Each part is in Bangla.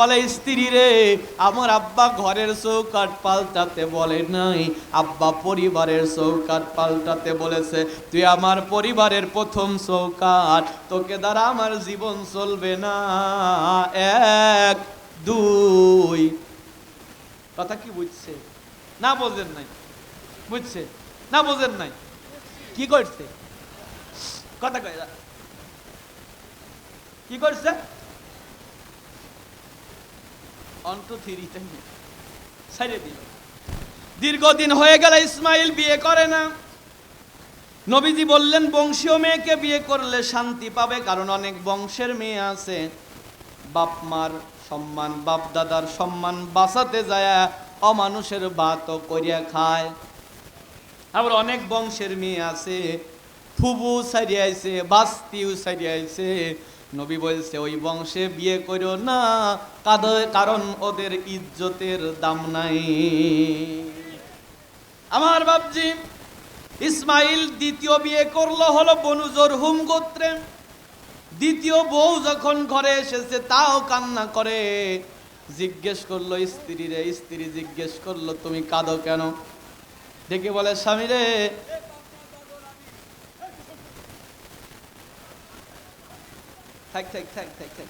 বলে স্ত্রী রে, আমার আব্বা ঘরের চৌকাঠ পাল্টাতে বলে নাই, আব্বা পরিবারের চৌকাঠ পাল্টাতে বলেছে। তুই আমার পরিবারের প্রথম চৌকাঠ, তোকে দ্বারা আমার জীবন চলবে না। এক দুই, কথা কি বুঝছে না? বোঝেন নাই? বুঝছে না? বোঝেন নাই? কি করছে? কথা কয় কি করছে? দীর্ঘদিন হয়ে গেল ইসমাইল বিয়ে করে না। নবীজি বললেন বংশীয় মেয়েকে বিয়ে করলে শান্তি পাবে, কারণ অনেক বংশের মেয়ে আছে বাপ মার সম্মান, বাপ দাদার সম্মান বাঁচাতে যায় অমানুষের বাতও করিয়া খায়। আবার অনেক বংশের মেয়ে আছে ফুবু সারিয়াইছে, বাস্তিও সারিয়াইছে। নবী বলছে ওই বংশে বিয়ে করো না, কারণ ওদের ইজ্জতের দাম নাই। আমার বাপজি ইসমাইল দ্বিতীয় বিয়ে করলো, হলো বনু জরহুম গোত্রে। দ্বিতীয় বউ যখন ঘরে এসেছে তাও কান্না করে। জিজ্ঞেস করলো স্ত্রীরে, স্ত্রী জিজ্ঞেস করলো তুমি কাঁদো কেন? ডেকে বলে স্বামী রে, থাক থাক থাক থাক থাক,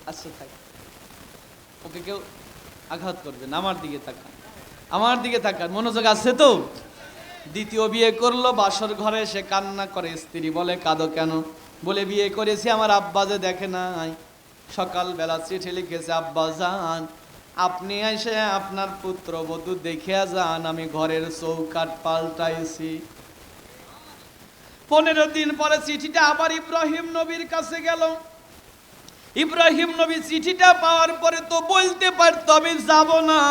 আচ্ছা থাক, ওকে কেউ আঘাত করবে না, আমার দিকে তাকান, আমার দিকে তাকান, মনোযোগ আছে তো? দ্বিতীয় বিয়ে করলো, বাসর ঘরে এসে কান্না করে। স্ত্রী বলে কাঁদো কেন? বলে বিয়ে করেছি আমার আব্বা যে দেখে নাই, সকালবেলা চিঠি লিখেছে, আব্বা যান আপনি এসে আপনার পুত্রবধূ দেখিয়া যান, আমি ঘরের চৌকাঠ পাল্টাইছি। 15 দিন পরে চিঠিটা আবার ইব্রাহিম নবীর কাছে গেল। ইব্রাহিম নবী চিঠিটা পাওয়ার পরে তো বলতে পারতো আমি যাব না,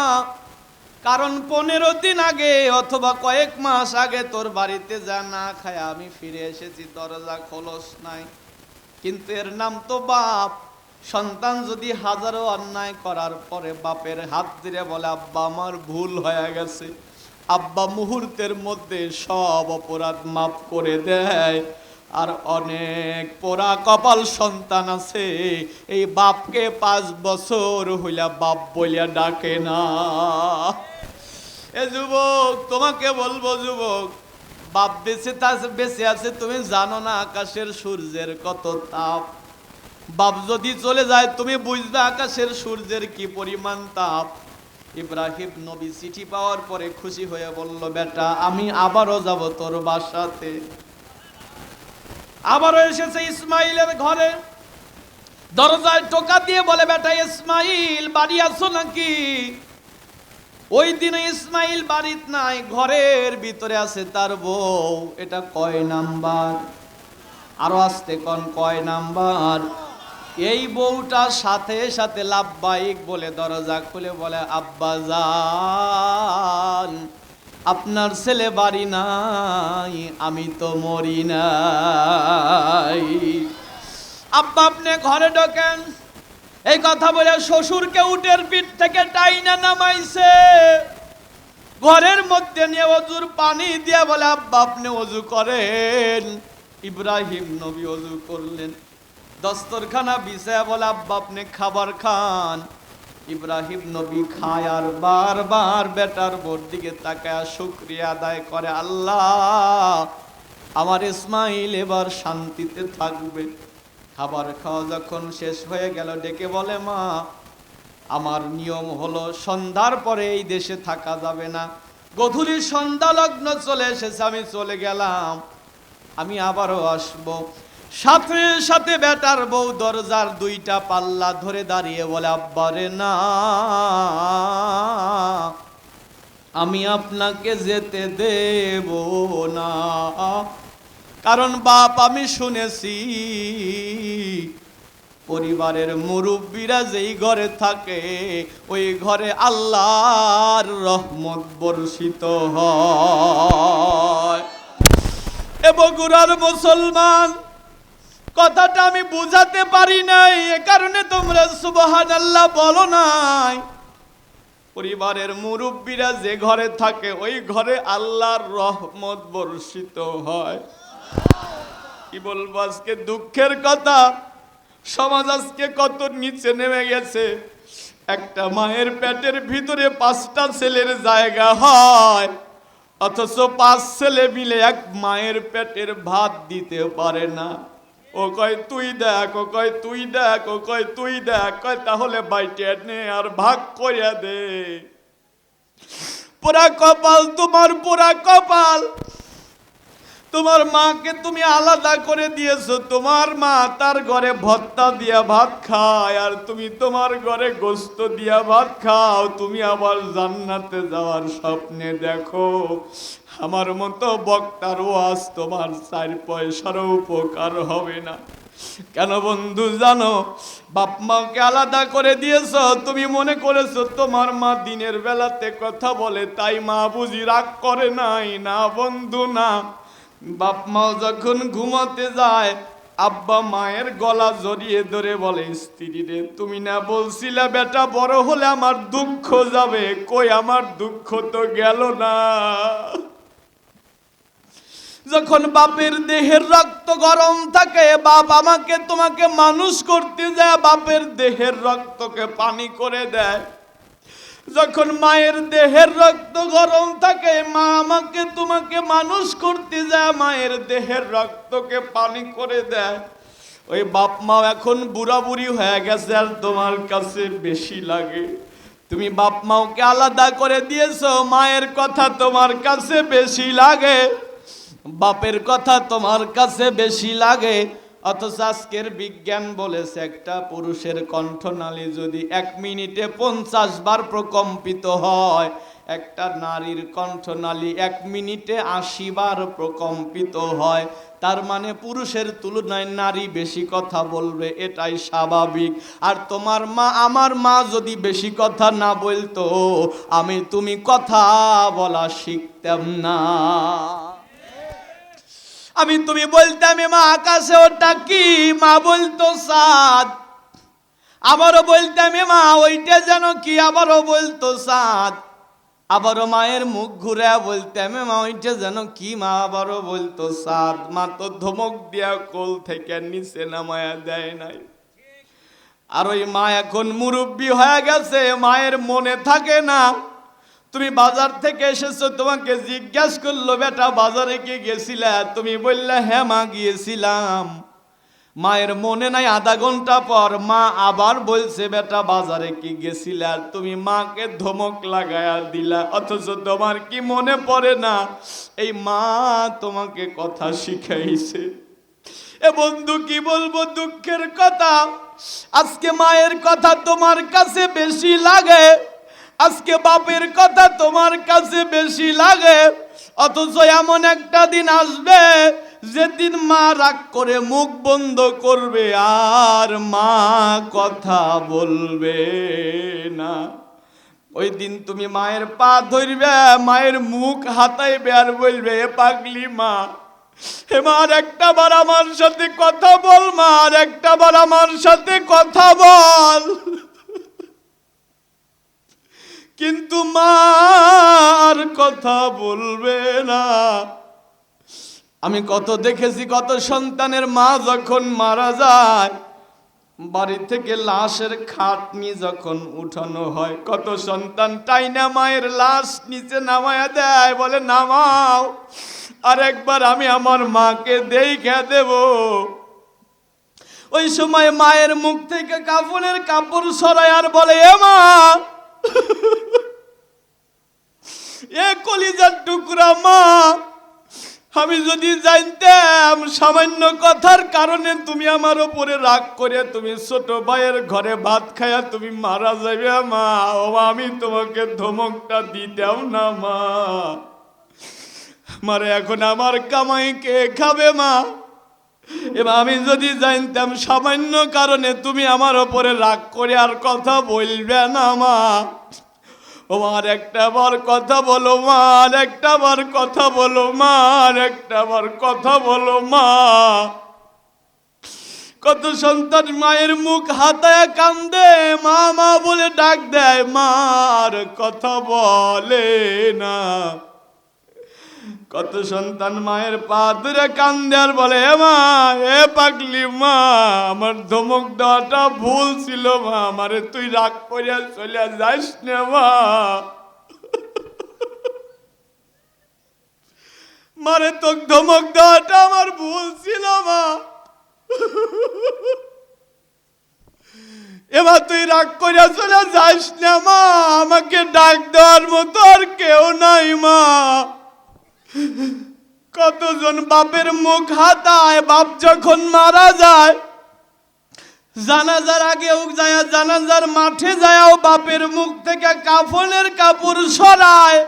কারণ 15 দিন আগে অথবা কয়েক মাস আগে তোর বাড়িতে যা না খায় আমি ফিরে এসেছি, দরজা খোলস নাই। কিন্তু এর নাম তো বাপ। সন্তান যদি হাজারো অন্যায় করার পরে বাপের হাত ধরে বলে আব্বা আমার ভুল হয়ে গেছে, আব্বা মুহূর্তের মধ্যে সব অপরাধ মাফ করে দেয়। আর অনেক পোড়া কপাল সন্তান আছে, এই বাপকে 5 বছর হইলা বাপ বলিয়া ডাকে না। এ যুবক তোমাকে বলবো, যুবক বাপ বেঁচে আছে তুমি জানো না আকাশের সূর্যের কত তাপ। বাপ যদি চলে যায় তুমি বুঝবে আকাশের সূর্যের কি পরিমাণ তাপ। ইব্রাহিম নবী চিঠি পাওয়ার পরে খুশি হয়ে বলল বেটা আমি আবারও যাব তোর বাসাতে। আবারও এসেছে ইসমাইলের ঘরে, দরজায় টোকা দিয়ে বলে বেটা ইসমাইল বাড়ি আছো নাকি? ওই দিনে ইসমাইল বাড়িতে নাই, ঘরের ভিতরে আছে তার বউ। এটা কয় নাম্বার? আরো আসতে কোন কয় নাম্বার? এই বউটা সাথে সাথে লাব্বাইক বলে দরজা খুলে বলে আব্বা জান আপনার ছেলে বাড়ি নাই, আমি তো মরি নাই, আব্বা আপনি ঘরে ঢোকেন। এই কথা বলে শ্বশুরকে উটের পিঠ থেকে টাইনা নামাইছে, ঘরের মধ্যে নিয়ে ওযুর পানি দিয়ে বলে আব্বা আপনি ওযু করেন। ইব্রাহিম নবী ওযু করলেন, দস্তরখানা বিছায়া বলে আব্বা আপনি খাবার খান। ইব্রাহিম নবী খায় আর বারবার বেটার বোর দিকে তাকায় শুকরিয়া আদায় করে, আল্লাহ আমার ইসমাইল এবার শান্তিতে থাকবে। খাবার খাওয়া যখন শেষ হয়ে গেল ডেকে বলে মা আমার নিয়ম হলো সন্ধ্যার পরে এই দেশে থাকা যাবে না, গধূলি সন্ধ্যা লগ্ন চলে এসেছে, আমি চলে গেলাম, আমি আবারও আসবো। সাথে সাথে বেটার বউ দরজার 2টা পাল্লা ধরে দাঁড়িয়ে বলে আব্বারে না আমি আপনাকে যেতে দেব না, কারণ বাপ আমি শুনেছি পরিবারের মুরব্বীরা যেই ঘরে থাকে ওই ঘরে আল্লাহর রহমত বর্ষিত হয়। এ বগুড়ার মুসলমান কথাটা আমি বুঝাতে পারি নাই, এ কারণে তোমরা সুবহানাল্লাহ বলো নাই। পরিবারের মুরব্বীরা যে ঘরে থাকে ওই ঘরে আল্লাহর রহমত বর্ষিত হয়। কি বলবো আজকে দুঃখের কথা, সমাজ আজকে কত নিচে নেমে গেছে। একটা মায়ের পেটের ভিতরে 5টা ছেলের জায়গা হয়, অথচ 5 ছেলে মিলে এক মায়ের পেটের ভাত দিতে পারে না। ও কয় তুই দেখ, ও কয় তুই দেখ, ও কয় তুই দেখ, কয় তাহলে বাইটে নে আর ভাগ করে দে। পোড়া কপাল তোমার, পোড়া কপাল। তোমার মাকে তুমি আলাদা করে দিয়েছো, তোমার মা তার ঘরে ভর্তা দিয়া ভাত খায় আর তুমি তোমার ঘরে গোস্ত দিয়া ভাত খাও। তুমি আবার জান্নাতে যাওয়ার স্বপ্নে দেখো। আমার মতো বক্তার ওয়াজ তোমার 4 পয়সারও উপকার হবে না। কেন বন্ধু জানো? বাপ মাকে আলাদা করে দিয়েছো, তুমি মনে করেছো তোমার মা দিনের বেলাতে কথা বলে তাই মা বুঝি রাগ করে নাই। না বন্ধু না, বাপ মাও যখন ঘুমাতে যায় আব্বা মায়ের গলা জড়িয়ে ধরে বলে, স্ত্রী রে তুমি না বলছিলে বেটা বড় হলে আমার দুঃখ যাবে, কই আমার দুঃখ তো গেল না। যখন বাপের দেহের রক্ত গরম থাকে, বাপ আমাকে তোমাকে মানুষ করতে যায় বাপের দেহের রক্তকে পানি করে দেয়। যখন মায়ের দেহের রক্ত গরম থাকে, মা আমাকে তোমাকে মানুষ করতে যায় মায়ের দেহের রক্তকে পানি করে দেয়। ওই বাপ মা এখন বুড়া বুড়ি হয়ে গেছে আর তোমার কাছে বেশি লাগে। তুমি বাপ মাওকে আলাদা করে দিয়েছো, মায়ের কথা তোমার কাছে বেশি লাগে, বাপের কথা তোমার কাছে বেশি লাগে। অথচ আজকের বিজ্ঞান বলেছে একটা পুরুষের কণ্ঠনালী যদি 1 মিনিটে 50 বার প্রকম্পিত হয়, একটা নারীর কণ্ঠনালী 1 মিনিটে 80 বার প্রকম্পিত হয়। তার মানে পুরুষের তুলনায় নারী বেশি কথা বলবে, এটাই স্বাভাবিক। আর তোমার মা আমার মা যদি বেশি কথা না বলতো, আমি তুমি কথা বলা শিখতাম না। আমি তুমি বলতাম মা আকাশে ওটা কি, মা বলতো চাঁদ। আবারও বলতাম মা ওইটা যেন কি, আবারও বলতো চাঁদ। আবারও মায়ের মুখ ঘুরে বলতাম মা ওইটা যেন কি, মা আবারও বলতো চাঁদ। মা তো ধমক দিয়া কোল থেকে নিচে নামায়া দেয় নাই। আর ওই মা এখন মুরব্বী হয়ে গেছে, মায়ের মনে থাকে না। তুমি বাজার থেকে এসেছো, তোমাকে জিজ্ঞাসা করলো বেটা বাজারে কি গেছিলা, তুমি বললে হ্যাঁ মা গিয়েছিলাম। মায়ের মনে নাই, আধা ঘন্টা পর মা আবার বলছে বেটা বাজারে কি গেছিলা, তুমি মাকে ধমক লাগায়া দিলা। অথচ তোমার কি মনে পড়ে না এই মা তোমাকে কথা শিখাইছে? এ বন্ধু কি বলবো দুঃখের কথা, আজকে মায়ের কথা তোমার কাছে বেশি লাগে, আজকে বাপের কথা তোমার কাছে বেশি লাগে। অথচ এমন একটা দিন আসবে যেদিন মা রাগ করে মুখ বন্ধ করবে আর মা কথা বলবে না। ওই দিন তুমি মায়ের পা ধরবে, মায়ের মুখ হাতাইবে আর বলবে এ পাগলি মা, হে মা আর একটা বার আমার সাথে কথা বল, মা আর একটা বার আমার সাথে কথা বল। কিন্তু মা আর কথা বলবে না। আমি কত দেখেছি, কত সন্তানের মা যখন মারা যায়, বাড়ি থেকে লাশের খাটনি যখন উঠানো হয়, কত সন্তান টাইনা মায়ের লাশ নিচে নামায়া দেয়, বলে নামাও আর একবার আমি আমার মাকে দেইখা দেব। ওই সময় মায়ের মুখ থেকে কাফনের কাপড় সরায় আর বলে এ মা, এ কলিজার টুকরা মা, আমি যদি জানতাম সামান্য কথার কারণে তুমি আমার উপরে রাগ করে তুমি ছোট ভাইয়ের ঘরে ভাত খায়া তুমি মারা যাবে মা, ও আমি তোমাকে ধমকটা দিতাম না মা। মারে এখন আমার কামাই কে খাবে মা? এবার আমি যদি জানতাম সামান্য কারণে তুমি আমার উপরে রাগ করে আর কথা বলবে না মা, ও আর একটা বার কথা বলো মা, আর একটা বার কথা বলো মা, আর একটা বার কথা বলো মা। কত সন্তান মায়ের মুখ হাতায় কান্দে, মা মা বলে ডাক দেয়, মা আর কথা বলে না। কত সন্তান মায়ের পা ধরে কান্দে আর বলে, এ মা, এ পাগলি মা, আমার ধমক দেওয়াটা ভুল ছিল মা, আমারে তুই রাগ করে চলে যাস না মা, মারে তোর ধমক দেওয়াটা আমার ভুল ছিল মা, এবার তুই রাগ করে চলে যাস না মা, আমাকে ডাক দেওয়ার মতো আর কেউ নাই মা। কতজন বাপের মুখ হাতায়, বাপ যখন মারা যায় জানাজার আগেও যায়, জানাজার মাঠে যায়ও বাপের মুখ থেকে কাফনের কাপড় সরায়,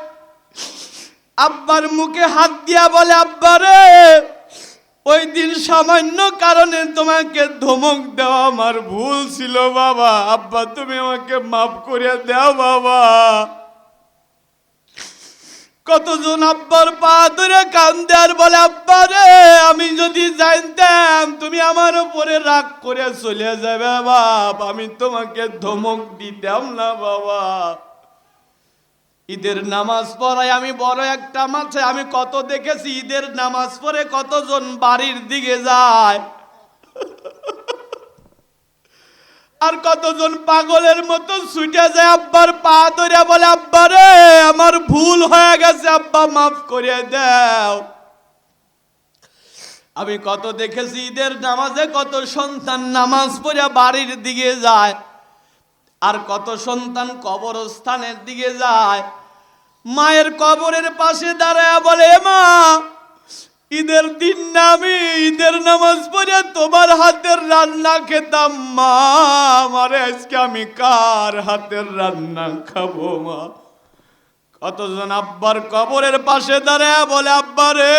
আব্বার মুখে হাত দিয়া বলে, আব্বা রে, ওই দিন সামান্য কারণে তোমাকে ধমক দেওয়া আমার ভুল ছিল বাবা, আব্বা তুমি আমাকে মাফ করে দাও বাবা। কতজন আব্বার পা ধরে কান্দে আর বলে, আব্বা রে, আমি যদি জানতাম তুমি আমার উপরে রাগ করে চলে যাবে বাপ, আমি তোমাকে ধমক দিতাম না বাবা। ঈদের নামাজ পড়ায় আমি বড় একটা মাঠে, আমি কত দেখেছি ঈদের নামাজ পড়ে কতজন বাড়ির দিকে যায়, আর কতজন পাগলের মতো ছুটে যায় আব্বার পা ধরে বলে, আব্বা রে, আমার ভুল হয়ে গেছে আব্বা, মাফ করে দাও। আমি কত দেখেছি ঈদের নামাজে কত সন্তান নামাজ পড়ে বাড়ির দিকে যায়, আর কত সন্তান কবরস্থানের দিকে যায়, মায়ের কবরের পাশে দাঁড়ায় বলে, মা, ঈদের দিন না আমি ঈদের নামাজ পড়ে তোমার হাতের রান্না খেতাম মা, আমারে আজকে আমি কার হাতের রান্না খাবো মা। কতজন আব্বার কবরের পাশে দাঁড়ায় বলে, আব্বা রে,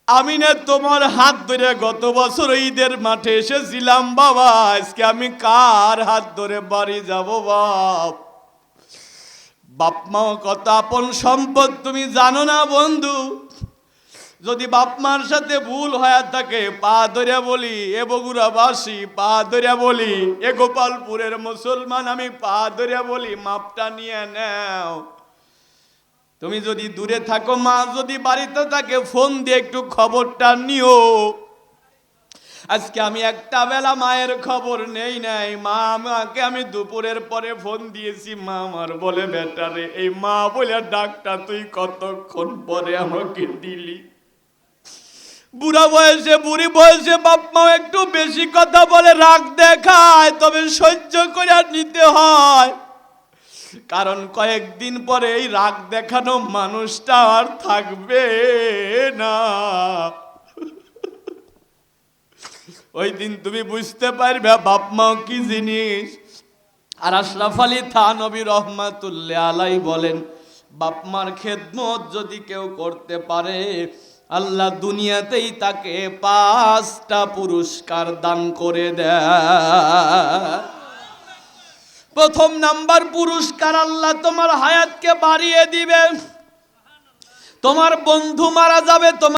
আমি না তোমার হাত ধরে গত বছর ঈদের মাঠে এসেছিলাম বাবা, আজকে আমি কার হাত ধরে বাড়ি যাব বাপ। বাপ মা কত আপন সম্পদ তুমি জানো না বন্ধু। যদি বাপ মার সাথে ভুল হয়ে থাকে, পা ধরে বলি, এ বগুড়াবাসী পা ধরে বলি, এ গোপালপুরের মুসলমান আমি পা ধরে বলি, মাপটা নিয়ে নাও। তুমি যদি দূরে থাকো, মা যদি বাড়িতে থাকে, ফোন দিয়ে একটু খবরটা নিও। আজকে আমি একটা বেলা মায়ের খবর নেই নাই, মা আমাকে আমি দুপুরের পরে ফোন দিয়েছি, মা আমার বলে, বেটারে, এই মা বলে ডাকটা তুই কতক্ষণ পরে আমাকে দিলি। বুড়া বয়সে বুড়ি বয়সে বাপ মা একটু বেশি কথা বলে, রাগ দেখায়, তবে সহ্য করে নিতে হয়, কারণ কয়েকদিন পরে এই রাগ দেখানো মানুষটা আর থাকবে না। ওই দিন তুমি বুঝতে পারবে বাপ মা কি জিনিস। আর আশরাফ আলী থানভী রহমাতুল্লাহ আলাইহি বলেন, বাপ মার খেদমত যদি কেউ করতে পারে, আল্লাহ দুনিয়াতেই তাকে 5টা পুরস্কার দান করে দেয়। প্রথম নাম্বার পুরস্কার, আল্লাহ তোমার হায়াতকে বাড়িয়ে দিবে। তোমার বন্ধু মারা যাবে, তোমার